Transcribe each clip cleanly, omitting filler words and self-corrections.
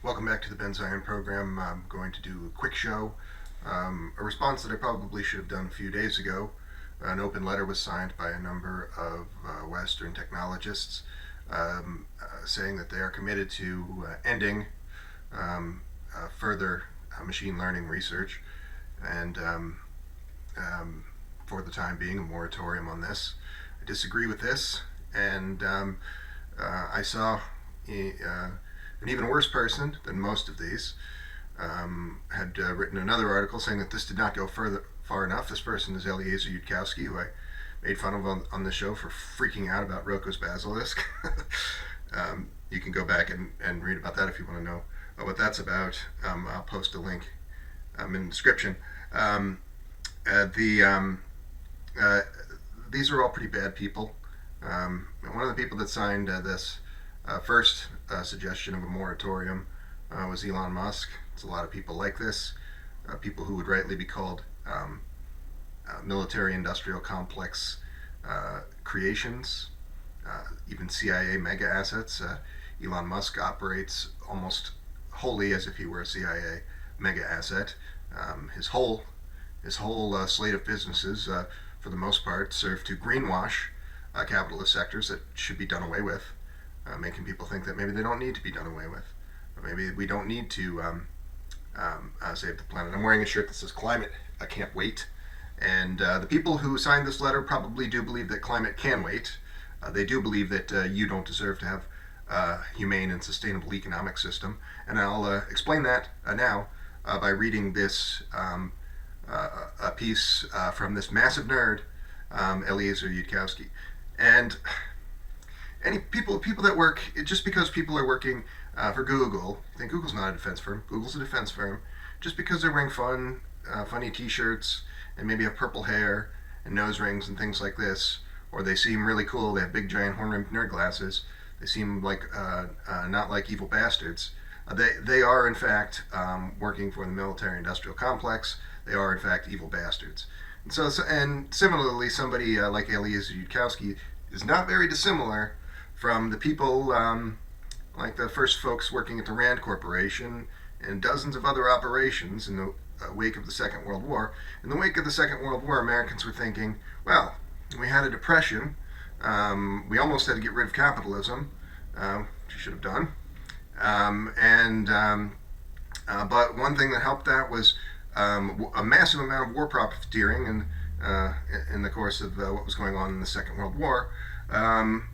Welcome back to the Ben Zion program. I'm going to do a quick show. A response that I probably should have done a few days ago. An open letter was signed by a number of Western technologists saying that they are committed to ending further machine learning research and for the time being a moratorium on this. I disagree with this, and I saw an even worse person than most of these had written another article saying that this did not go far enough. This person is Eliezer Yudkowsky, who I made fun of on the show for freaking out about Roko's basilisk. You can go back and read about that if you want to know what that's about. I'll post a link in the description. These are all pretty bad people. One of the people that signed this first suggestion of a moratorium was Elon Musk. There's a lot of people like this, people who would rightly be called military-industrial complex creations, even CIA mega assets. Elon Musk operates almost wholly as if he were a CIA mega asset. His whole slate of businesses, for the most part, serve to greenwash capitalist sectors that should be done away with, making people think that maybe they don't need to be done away with. Or maybe we don't need to save the planet. I'm wearing a shirt that says climate, I can't wait. And the people who signed this letter probably do believe that climate can wait. They do believe that you don't deserve to have a humane and sustainable economic system. And I'll explain that now by reading this a piece from this massive nerd, Eliezer Yudkowsky. And any people that work, just because people are working for Google, I think Google's not a defense firm. Google's a defense firm. Just because they're wearing funny T-shirts and maybe have purple hair and nose rings and things like this, or they seem really cool, they have big giant horn-rimmed nerd glasses, they seem like not like evil bastards. They are in fact working for the military-industrial complex. They are in fact evil bastards. And similarly, somebody like Eliezer Yudkowsky is not very dissimilar from the people like the first folks working at the Rand Corporation and dozens of other operations in the wake of the Second World War. In the wake of the Second World War, Americans were thinking, well, we had a depression, we almost had to get rid of capitalism, which you should have done, but one thing that helped that was a massive amount of war profiteering in the course of what was going on in the Second World War.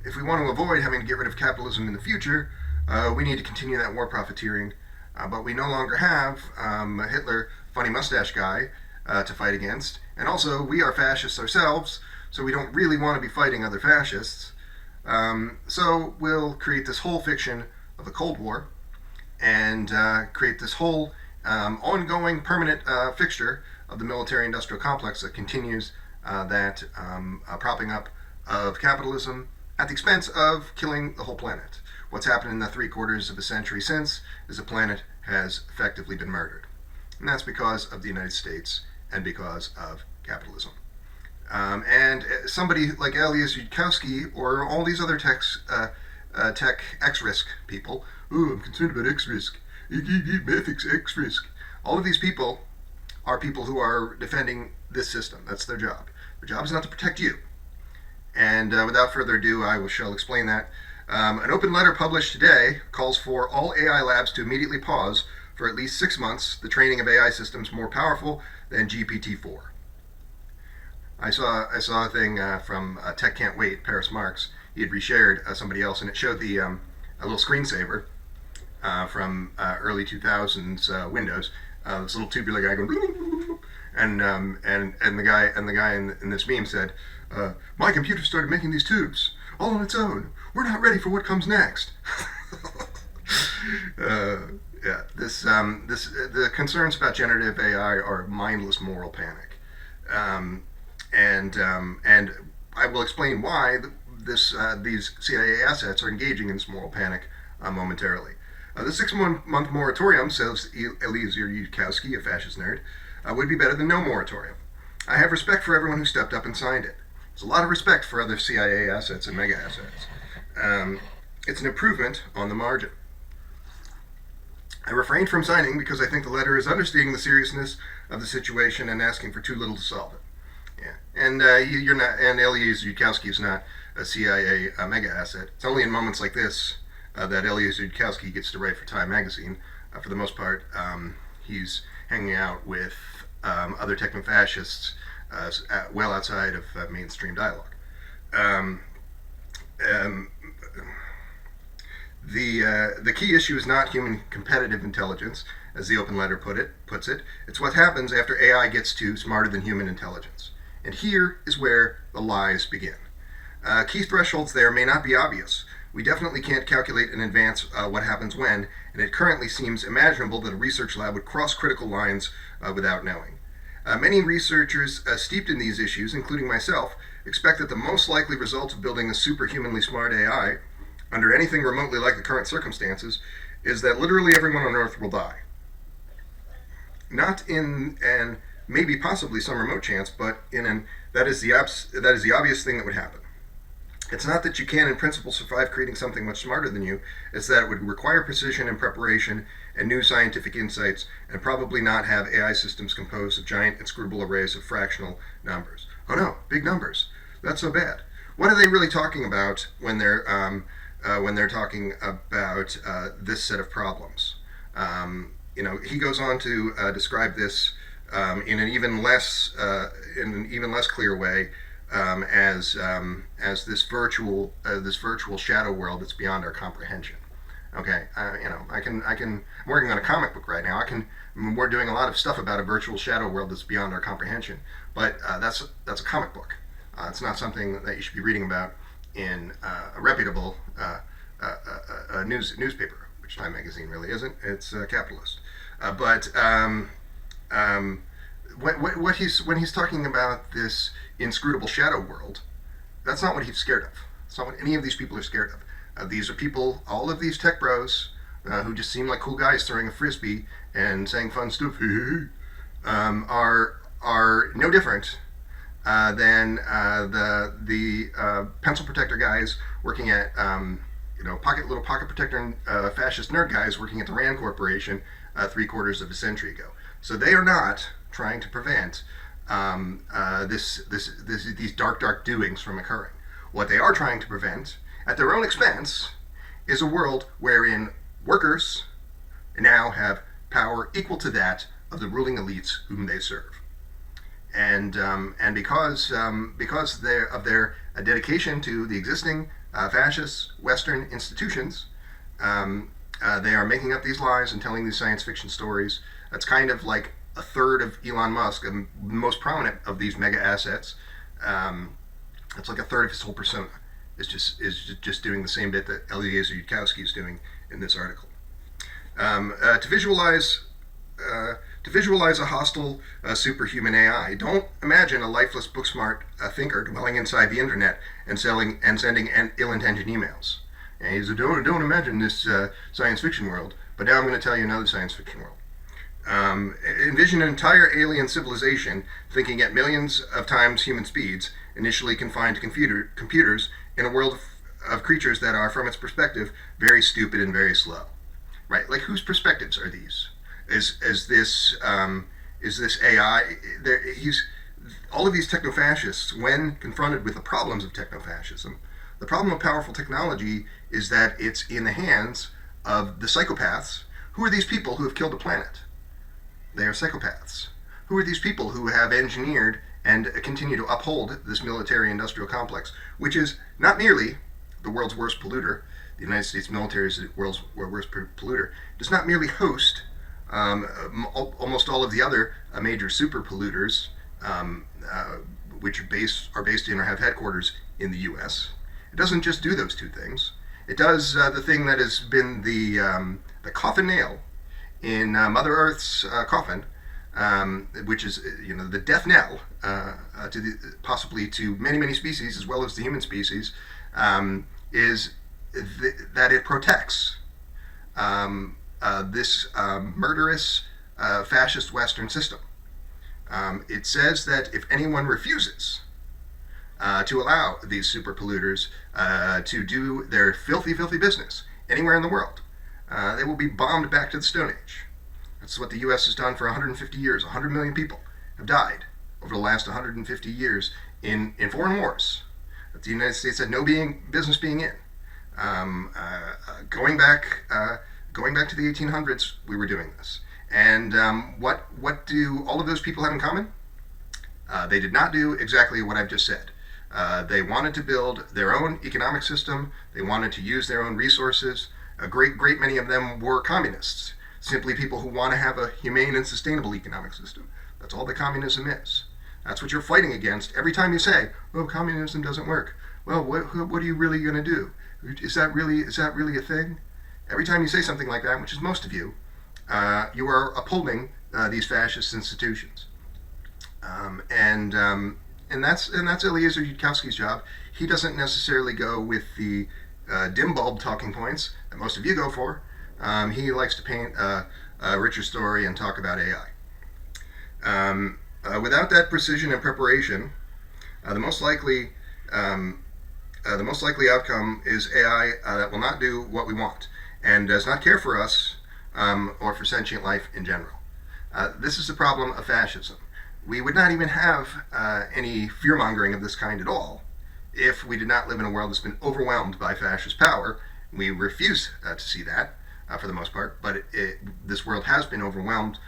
If we want to avoid having to get rid of capitalism in the future, we need to continue that war profiteering. But we no longer have a Hitler funny mustache guy to fight against. And also, we are fascists ourselves, so we don't really want to be fighting other fascists. So we'll create this whole fiction of the Cold War and create this whole ongoing permanent fixture of the military-industrial complex that continues that propping up of capitalism at the expense of killing the whole planet. What's happened in the 3/4 of a century since is the planet has effectively been murdered. And that's because of the United States and because of capitalism. And somebody like Eliezer Yudkowsky or all these other tech X-risk people, I'm concerned about X-risk, ethics X-risk. All of these people are people who are defending this system. That's their job. Their job is not to protect you. And without further ado, I shall explain that. An open letter published today calls for all AI labs to immediately pause for at least 6 months the training of AI systems more powerful than GPT-4. I saw a thing from Tech Can't Wait, Paris Marx. He had reshared somebody else, and it showed a little screensaver from early 2000s Windows. This little tubular guy going, and the guy in this meme said, "My computer started making these tubes all on its own. We're not ready for what comes next." The concerns about generative AI are mindless moral panic, and I will explain why these CIA assets are engaging in this moral panic momentarily. The 6-month moratorium, says Eliezer Yudkowsky, a fascist nerd, would be better than no moratorium. I have respect for everyone who stepped up and signed it. There's a lot of respect for other CIA assets and mega assets. It's an improvement on the margin. I refrained from signing because I think the letter is understating the seriousness of the situation and asking for too little to solve it. Yeah, and you're not, and Eliezer Yudkowsky is not a CIA mega asset. It's only in moments like this that Eliezer Yudkowsky gets to write for Time magazine. For the most part, he's hanging out with other techno-fascists well outside of mainstream dialogue. Um, um, the key issue is not human competitive intelligence, as the open letter puts it. It's what happens after AI gets to smarter than human intelligence. And here is where the lies begin. Key thresholds there may not be obvious. We definitely can't calculate in advance what happens when, and it currently seems imaginable that a research lab would cross critical lines without knowing. Many researchers steeped in these issues, including myself, expect that the most likely result of building a superhumanly smart AI, under anything remotely like the current circumstances, is that literally everyone on Earth will die. Not in an maybe possibly some remote chance, but in an that is the obvious thing that would happen. It's not that you can, in principle, survive creating something much smarter than you. It's that it would require precision and preparation and new scientific insights, and probably not have AI systems composed of giant inscrutable arrays of fractional numbers. Oh no, big numbers. That's so bad. What are they really talking about when they're talking about this set of problems? He goes on to describe this in an even less clear way as this virtual shadow world that's beyond our comprehension. Okay, I'm working on a comic book right now. We're doing a lot of stuff about a virtual shadow world that's beyond our comprehension, but that's a comic book. It's not something that you should be reading about in a reputable newspaper, which Time magazine really isn't. It's capitalist. When he's talking about this inscrutable shadow world, that's not what he's scared of. It's not what any of these people are scared of. These are people, all of these tech bros, who just seem like cool guys throwing a frisbee and saying fun stuff, are no different than the pencil protector guys working at little pocket protector fascist nerd guys working at the Rand Corporation 3/4 of a century ago. So they are not trying to prevent these dark doings from occurring. What they are trying to prevent, at their own expense, is a world wherein workers now have power equal to that of the ruling elites whom they serve. And because of their dedication to the existing fascist Western institutions, they are making up these lies and telling these science fiction stories. That's kind of like a third of Elon Musk, the most prominent of these mega assets. It's like a third of his whole persona is just doing the same bit that Eliezer Yudkowsky is doing in this article. To visualize a hostile superhuman AI, don't imagine a lifeless, book-smart thinker dwelling inside the internet and sending ill-intentioned emails. And he said, don't imagine this science fiction world. But now I'm going to tell you another science fiction world. Envision an entire alien civilization thinking at millions of times human speeds, initially confined to computers, in a world of creatures that are, from its perspective, very stupid and very slow. Right? Like, whose perspectives are these? Is this AI? All of these techno-fascists, when confronted with the problems of techno-fascism, the problem of powerful technology is that it's in the hands of the psychopaths. Who are these people who have killed a planet? They are psychopaths. Who are these people who have engineered and continue to uphold this military-industrial complex, which is not merely the world's worst polluter? The United States military is the world's worst polluter. It does not merely host almost all of the other major super polluters, which are based in or have headquarters in the U.S. It doesn't just do those two things. It does the thing that has been the coffin nail in Mother Earth's coffin, which is the death knell possibly to many species as well as the human species, is that it protects this murderous fascist Western system. It says that if anyone refuses to allow these super polluters to do their filthy business anywhere in the world, they will be bombed back to the Stone Age. That's what the U.S. has done for 150 years. 100 million people have died over the last 150 years in foreign wars that the United States had no business being in. Going back to the 1800s, we were doing this. And what do all of those people have in common? They did not do exactly what I've just said. They wanted to build their own economic system. They wanted to use their own resources. A great many of them were communists, simply people who want to have a humane and sustainable economic system. That's all that communism is. That's what you're fighting against every time you say, "Oh, communism doesn't work." Well, what are you really going to do? Is that really a thing? Every time you say something like that, which is most of you, you are upholding these fascist institutions. And that's Eliezer Yudkowsky's job. He doesn't necessarily go with the dim bulb talking points that most of you go for. He likes to paint a richer story and talk about AI. Without that precision and preparation, the most likely outcome is AI that will not do what we want and does not care for us or for sentient life in general. This is the problem of fascism. We would not even have any fear-mongering of this kind at all if we did not live in a world that's been overwhelmed by fascist power. We refuse to see that for the most part, but this world has been overwhelmed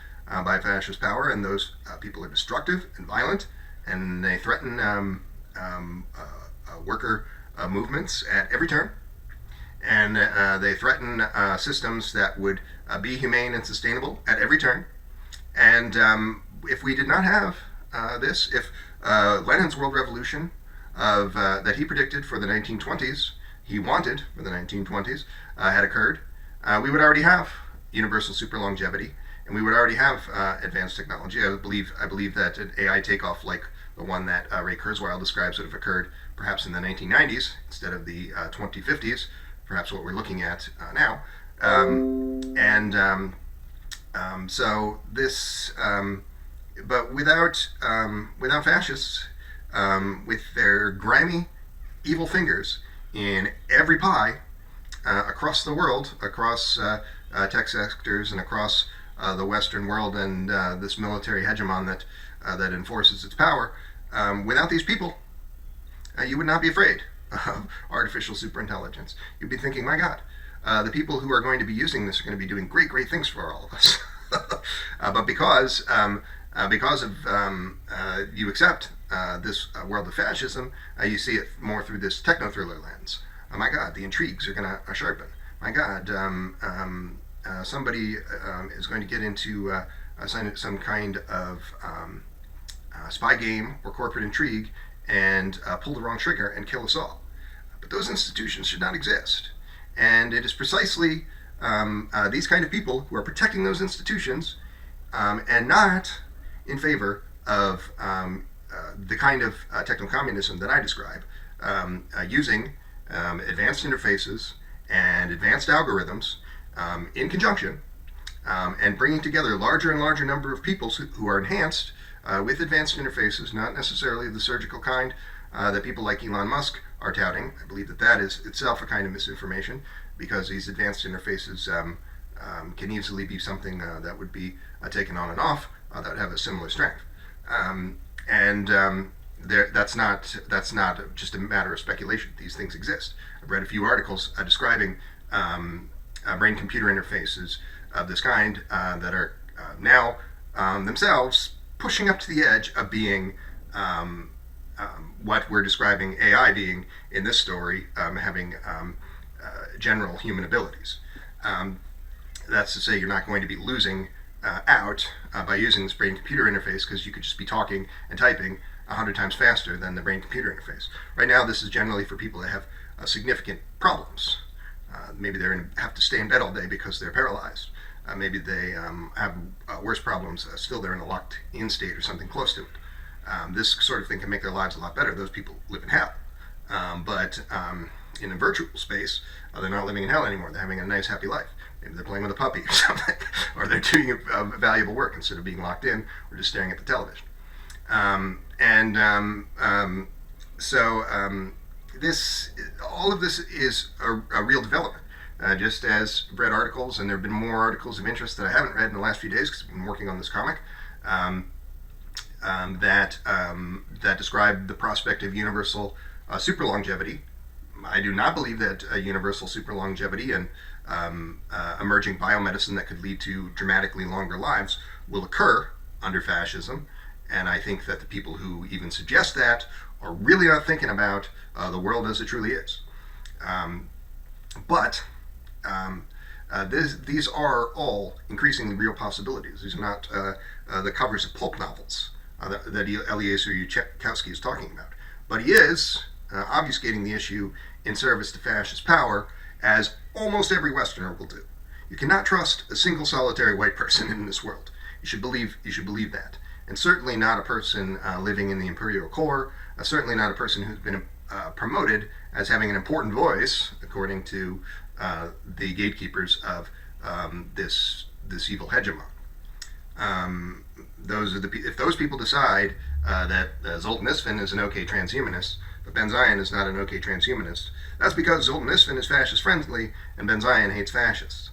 by fascist power, and those people are destructive and violent, and they threaten worker movements at every turn, and they threaten systems that would be humane and sustainable at every turn. And if we did not have this, if Lenin's world revolution that he predicted for the 1920s, he wanted for the 1920s, had occurred, we would already have universal super longevity, and we would already have advanced technology. I believe that an AI takeoff like the one that Ray Kurzweil describes would have occurred perhaps in the 1990s instead of the 2050s, perhaps what we're looking at now. So this, but without fascists, with their grimy, evil fingers in every pie across the world, across tech sectors and across the Western world, and this military hegemon that enforces its power, without these people, you would not be afraid of artificial superintelligence. You'd be thinking, my God, the people who are going to be using this are going to be doing great things for all of us. But because of you accept this world of fascism, you see it more through this techno-thriller lens. Oh my God, the intrigues are going to sharpen. My God, somebody is going to get into some kind of spy game or corporate intrigue and pull the wrong trigger and kill us all. But those institutions should not exist. And it is precisely these kind of people who are protecting those institutions and not in favor of the kind of techno-communism that I describe, using advanced interfaces and advanced algorithms in conjunction, and bringing together a larger and larger number of people who are enhanced with advanced interfaces, not necessarily the surgical kind that people like Elon Musk are touting. I believe that is itself a kind of misinformation, because these advanced interfaces can easily be something that would be taken on and off that would have a similar strength. That's not just a matter of speculation. These things exist. I've read a few articles describing brain-computer interfaces of this kind that are now themselves pushing up to the edge of being what we're describing AI being in this story, having general human abilities. That's to say, you're not going to be losing out by using this brain-computer interface, because you could just be talking and typing 100 times faster than the brain-computer interface. Right now, this is generally for people that have significant problems. Maybe they have to stay in bed all day because they're paralyzed. Maybe they have worse problems. Still, they're in a locked-in state or something close to it. This sort of thing can make their lives a lot better. Those people live in hell. But in a virtual space, they're not living in hell anymore. They're having a nice, happy life. Maybe they're playing with a puppy or something, or they're doing valuable work instead of being locked in or just staring at the television. All of this is a real development. just as I've read articles, and there have been more articles of interest that I haven't read in the last few days because I've been working on this comic, that describe the prospect of universal super longevity. I do not believe that universal super longevity and emerging biomedicine that could lead to dramatically longer lives will occur under fascism. And I think that the people who even suggest that are really not thinking about the world as it truly is. But these are all increasingly real possibilities. These are not the covers of pulp novels that Eliezer Yudkowsky is talking about. But he is obfuscating the issue in service to fascist power, as almost every Westerner will do. You cannot trust a single solitary white person in this world. You should believe that. And certainly not a person living in the imperial core, certainly not a person who's been promoted as having an important voice, according to the gatekeepers of this evil hegemon. If those people decide that Zoltan Isfin is an okay transhumanist, but Ben Zion is not an okay transhumanist, that's because Zoltan Isfin is fascist friendly and Ben Zion hates fascists.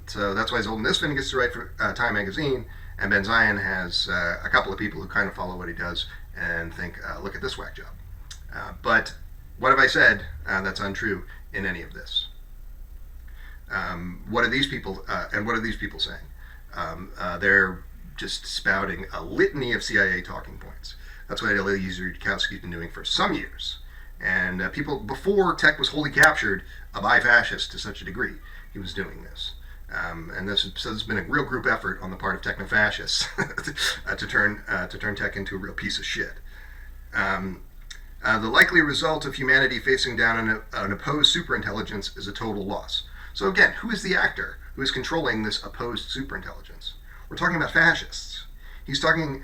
So that's why Zoltan Isfin gets to write for Time magazine, and Ben Zion has a couple of people who kind of follow what he does and think, look at this whack job. But what have I said that's untrue in any of this? What are these people saying? They're just spouting a litany of CIA talking points. That's what Eliezer Yudkowsky has been doing for some years. And people, before tech was wholly captured by fascists to such a degree, he was doing this. And this has been a real group effort on the part of techno-fascists to turn tech into a real piece of shit. The likely result of humanity facing down an opposed superintelligence is a total loss. So again, who is the actor who is controlling this opposed superintelligence? We're talking about fascists. He's talking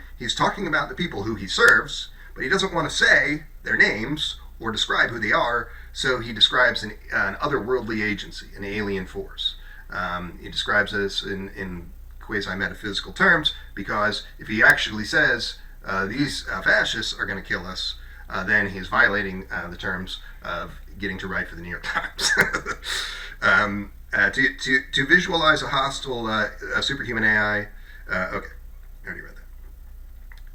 about the people who he serves, but he doesn't want to say their names or describe who they are, so he describes an otherworldly agency, an alien force. He describes this in quasi-metaphysical terms, because if he actually says these fascists are going to kill us, then he's violating the terms of getting to write for the New York Times. To visualize a hostile superhuman AI, okay, I already read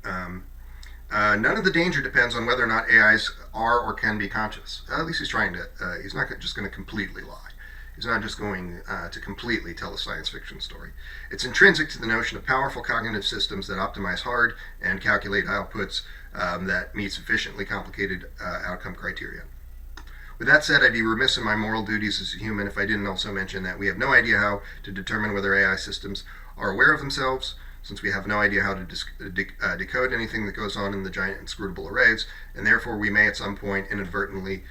that. None of the danger depends on whether or not AIs are or can be conscious. At least he's trying to, he's not just going to completely lie. He's not just going to completely tell a science fiction story. It's intrinsic to the notion of powerful cognitive systems that optimize hard and calculate outputs that meet sufficiently complicated outcome criteria. With that said, I'd be remiss in my moral duties as a human if I didn't also mention that we have no idea how to determine whether AI systems are aware of themselves, since we have no idea how to decode anything that goes on in the giant inscrutable arrays, and therefore we may at some point inadvertently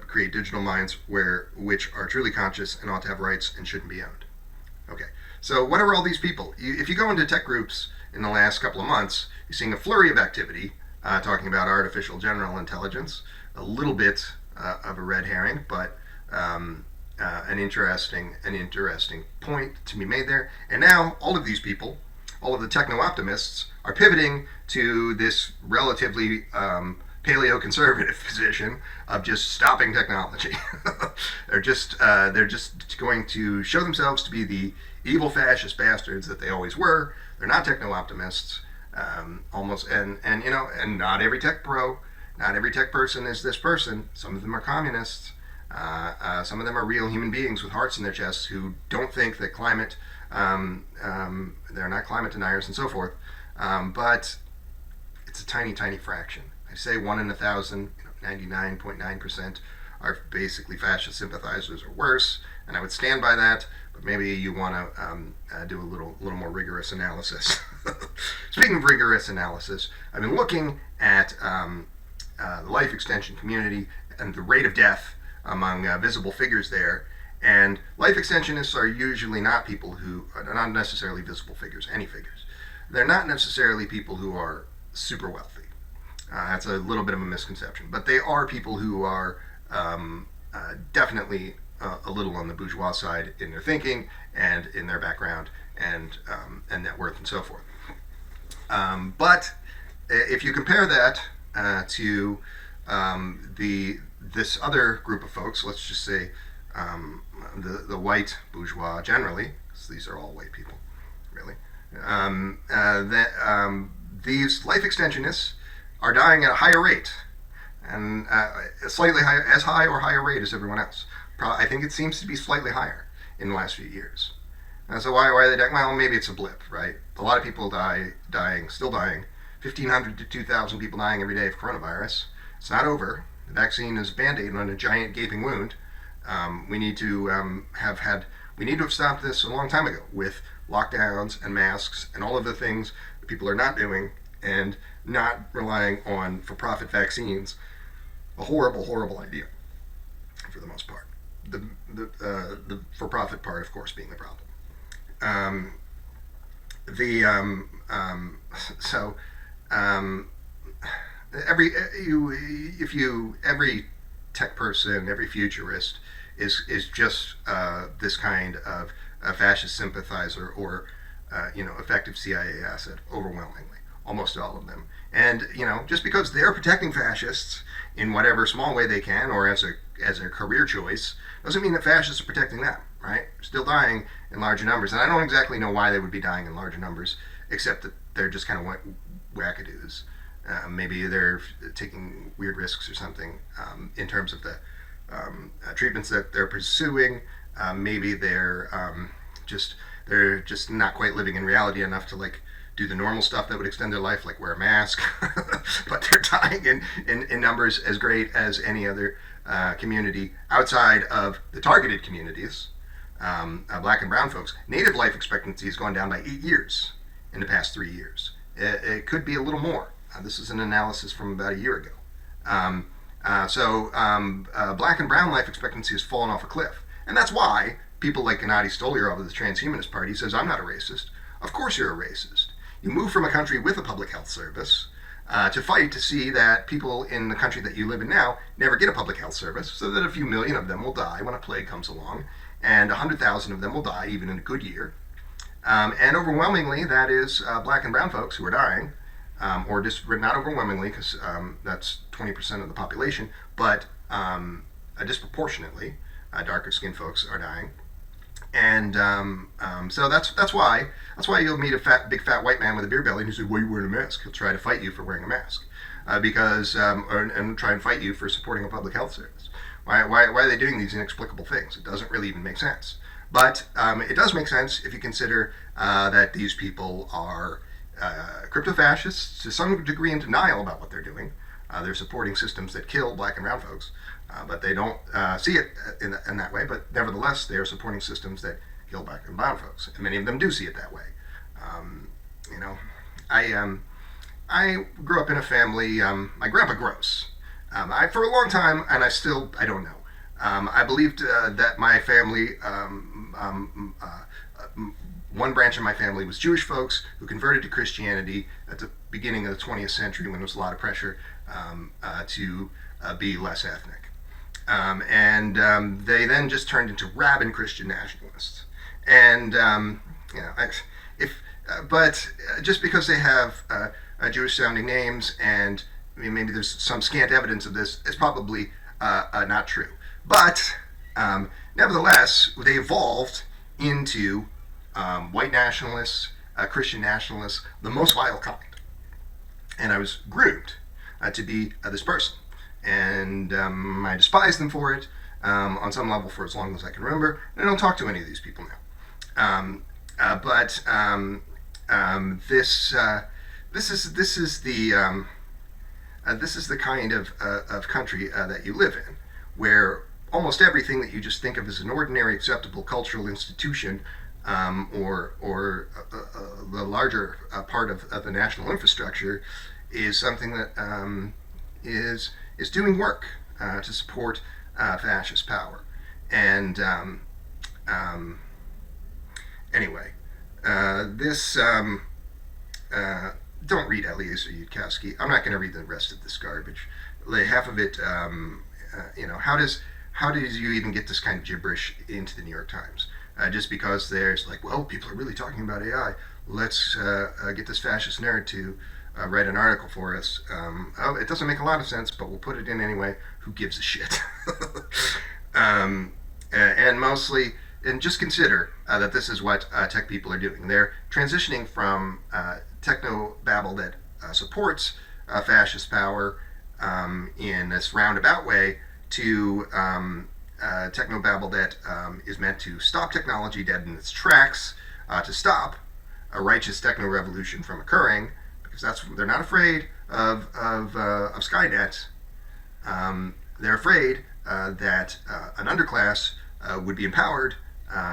create digital minds which are truly conscious and ought to have rights and shouldn't be owned. Okay, so what are all these people? If you go into tech groups in the last couple of months, you're seeing a flurry of activity talking about artificial general intelligence, a little bit of a red herring, but an interesting point to be made there. And now all of these people, all of the techno-optimists, are pivoting to this relatively paleo-conservative position of just stopping technology. they're just going to show themselves to be the evil fascist bastards that they always were. They're not techno-optimists, and not every tech pro, not every tech person is this person. Some of them are communists. Some of them are real human beings with hearts in their chests who don't think that climate, they're not climate deniers and so forth. But it's a tiny, tiny fraction. I say 1 in 1,000, 99.9% are basically fascist sympathizers or worse, and I would stand by that. But maybe you want to do a little more rigorous analysis. Speaking of rigorous analysis, I've been looking at the life extension community and the rate of death among visible figures there. And life extensionists are usually not people who are not necessarily visible figures, any figures. They're not necessarily people who are super wealthy. That's a little bit of a misconception. But they are people who are definitely a little on the bourgeois side in their thinking and in their background and net worth and so forth. But if you compare that to this other group of folks, let's just say the white bourgeois generally, because these are all white people, really, that these life extensionists are dying at a higher rate, and slightly higher, as high or higher rate as everyone else. I think it seems to be slightly higher in the last few years. And so why are they dying? Well, maybe it's a blip, right? A lot of people still dying. 1,500 to 2,000 people dying every day of coronavirus. It's not over. The vaccine is a Band-Aid on a giant gaping wound. We need to have stopped this a long time ago with lockdowns and masks and all of the things that people are not doing and not relying on for-profit vaccines. A horrible, horrible idea for the most part. The for-profit part, of course, being the problem. Every tech person, every futurist is just this kind of a fascist sympathizer or effective CIA asset, overwhelmingly, almost all of them. And just because they're protecting fascists in whatever small way they can, or as a career choice, doesn't mean that fascists are protecting them. Right? Still dying in larger numbers, and I don't exactly know why they would be dying in larger numbers, except that they're just kind of wackadoos. Maybe they're taking weird risks or something in terms of the treatments that they're pursuing. Maybe they're just not quite living in reality enough to do the normal stuff that would extend their life, like wear a mask. But they're dying in numbers as great as any other community outside of the targeted communities. Black and brown folks. Native life expectancy has gone down by 8 years in the past 3 years. It could be a little more. This is an analysis from about a year ago. Black and brown life expectancy has fallen off a cliff. And that's why people like Gennady Stolyarov of the Transhumanist Party says, I'm not a racist. Of course you're a racist. You move from a country with a public health service to fight to see that people in the country that you live in now never get a public health service, so that a few million of them will die when a plague comes along, and 100,000 of them will die even in a good year. And overwhelmingly, that is black and brown folks who are dying, or just not overwhelmingly, because that's 20% of the population, but disproportionately, darker skinned folks are dying. And so that's why you'll meet a big fat white man with a beer belly and you say, "Why are you wearing a mask?" He'll try to fight you for wearing a mask, and try and fight you for supporting a public health service. Why are they doing these inexplicable things? It doesn't really even make sense. But it does make sense if you consider that these people are crypto-fascists, to some degree in denial about what they're doing. They're supporting systems that kill black and brown folks, but they don't see it in that way. But nevertheless, they are supporting systems that kill black and brown folks, and many of them do see it that way. I grew up in a family. My grandpa Gross. For a long time, and I don't know. I believed that my family, one branch of my family was Jewish folks who converted to Christianity at the beginning of the 20th century when there was a lot of pressure to be less ethnic. They then just turned into rabid Christian nationalists. And, but just because they have Jewish-sounding names, and maybe there's some scant evidence of this, it's probably not true. But nevertheless, they evolved into white nationalists, Christian nationalists, the most vile kind. And I was groomed to be this person. And I despise them for it, on some level, for as long as I can remember. And I don't talk to any of these people now. This is the kind of country that you live in, where almost everything that you just think of as an ordinary, acceptable cultural institution, or the larger part of the national infrastructure, is something that is doing work to support fascist power. And anyway, don't read Eliezer Yudkowsky. I'm not going to read the rest of this garbage. Half of it, how does you even get this kind of gibberish into the New York Times? Just because there's well, people are really talking about AI. Let's get this fascist nerd to write an article for us. It doesn't make a lot of sense, but we'll put it in anyway. Who gives a shit? And mostly, and just consider that this is what tech people are doing. They're transitioning from techno babble that supports fascist power in this roundabout way to techno babble that is meant to stop technology dead in its tracks, to stop a righteous techno revolution from occurring, because they're not afraid of Skynet. They're afraid that an underclass would be empowered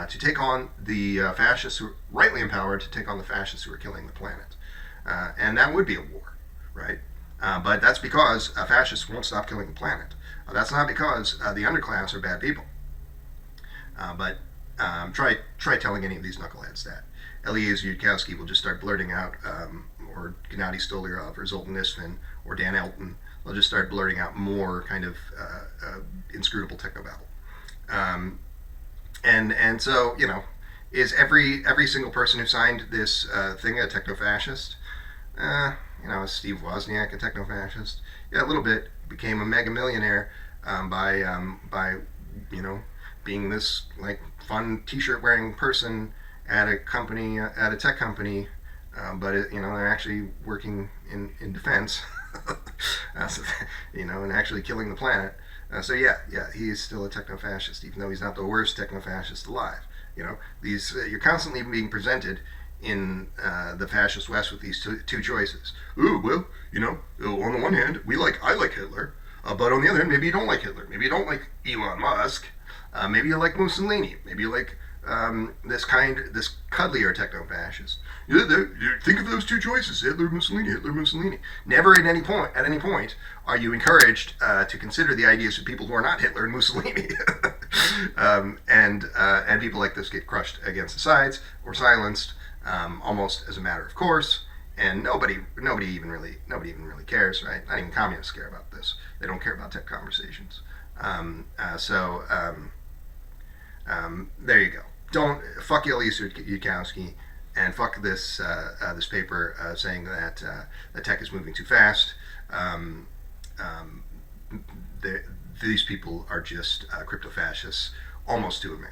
to take on the fascists, who rightly empowered to take on the fascists who are killing the planet, and that would be a war, right? But that's because fascists won't stop killing the planet. That's not because the underclass are bad people. But try telling any of these knuckleheads that. Eliezer Yudkowsky will just start blurting out, or Gennady Stolyarov, or Zoltan Isfin, or Dan Elton. They'll just start blurting out more kind of inscrutable technobabble. And so, is every single person who signed this thing a techno-fascist? Is Steve Wozniak a techno-fascist? Yeah, a little bit. Became a mega millionaire by being this like fun T-shirt wearing person at a company, at a tech company, but they're actually working in defense, and actually killing the planet. So yeah, he's still a techno-fascist, even though he's not the worst techno-fascist alive. You're constantly being presented in the fascist West with these two choices. Ooh, well, on the one hand, I like Hitler, but on the other hand, maybe you don't like Hitler. Maybe you don't like Elon Musk. Maybe you like Mussolini. Maybe you like this cuddlier techno-fascist. Think of those two choices: Hitler, Mussolini. Never at any point are you encouraged to consider the ideas of people who are not Hitler and Mussolini. And people like this get crushed against the sides or silenced almost as a matter of course. And nobody even really cares, right? Not even communists care about this. They don't care about tech conversations. There you go. Don't fuck Eliezer Yudkowsky, and fuck this paper saying that the tech is moving too fast. These people are just crypto fascists, almost to a man.